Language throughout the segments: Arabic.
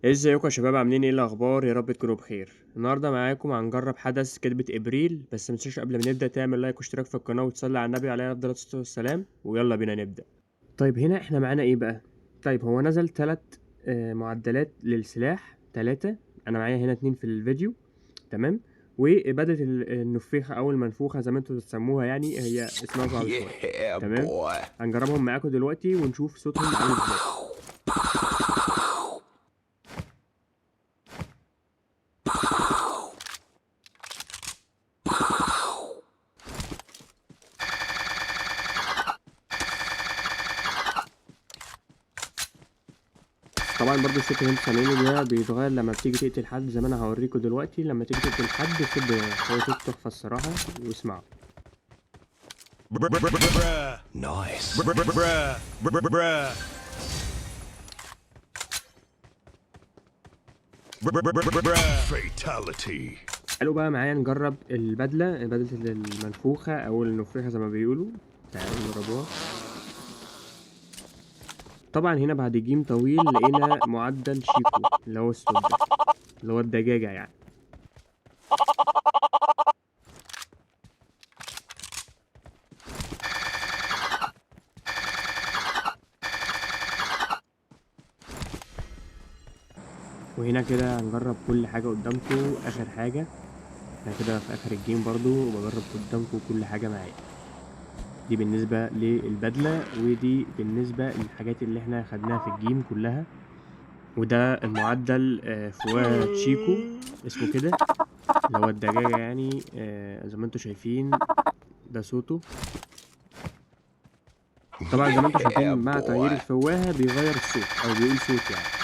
ازيكم يا شباب، عاملين ايه؟ الاخبار؟ يا رب تكونوا بخير. النهارده معاكم هنجرب حدث كذبة ابريل، بس متنساش قبل ما نبدا تعمل لايك واشتراك في القناه وتصلي على النبي عليه افضل الصلاه والسلام، ويلا بينا نبدا. طيب هنا احنا معانا ايه بقى؟ طيب هو نزل 3 معدلات للسلاح، 3. انا معايا هنا 2 في الفيديو، تمام. وبدلة النفيخة او المنفوخة زي ما انتوا بتسموها، يعني هي اسمها صعب شوية. Yeah, تمام، boy. هنجربهم معاكم دلوقتي ونشوف صوتهم عامل ازاي. طبعا برضو الصوت اللي انتوا سامعينه ده بيتغير لما بتيجي تقتل حد، زي ما انا هوريكم دلوقتي. لما تيجي تقتل حد الصوت بيتغير، هو صوت تحفة الصراحة، واسمعوا. Bruh. Nice. Bruh. Bruh. Fatality. قالوا بقى معايا نجرب بدلة المنفوخة او النفيخة زي ما بيقولوا. تعالوا نجربوها. طبعا هنا بعد جيم طويل لقينا معدل شيكو، اللي هو الصوت ده، اللي هو الدجاجة يعني. وهنا كده هنجرب كل حاجة قدامكم. اخر حاجة انا كده في اخر الجيم برضو بجرب قدامكم كل حاجة معايا. دي بالنسبة للبدلة، ودي بالنسبة للحاجات اللي احنا خدناها في الجيم كلها. وده المعدل فوا تشيكو اسمه كده، اللي هو الدجاجة يعني. زي ما انتوا شايفين ده صوته. طبعا زي ما انتوا شايفين Yeah, مع تغيير boy. الفواهة بيغير الصوت او بيقول صوت يعني.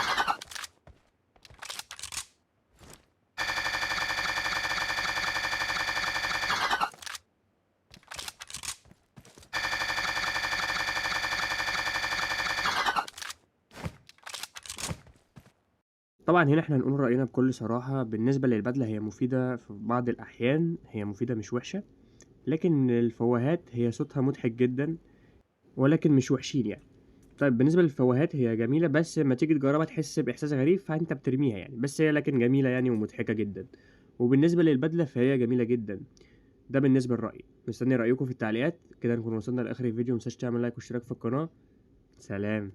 طبعا هنا احنا هنقول رأينا بكل صراحة. بالنسبة للبدلة هي مفيدة في بعض الأحيان، هي مفيدة مش وحشة. لكن الفواهات هي صوتها مضحك جدا، ولكن مش وحشين يعني. طيب بالنسبة للفوهات هي جميلة، بس لما تيجي تجربها تحس بإحساس غريب فأنت بترميها يعني. بس هي لكن جميلة يعني ومضحكة جدا. وبالنسبة للبدلة فهي جميلة جدا. ده بالنسبة لرأيي. مستني رأيكم في التعليقات. كده نكون وصلنا لآخر الفيديو. متنساش تعمل لايك واشتراك في القناة. سلام.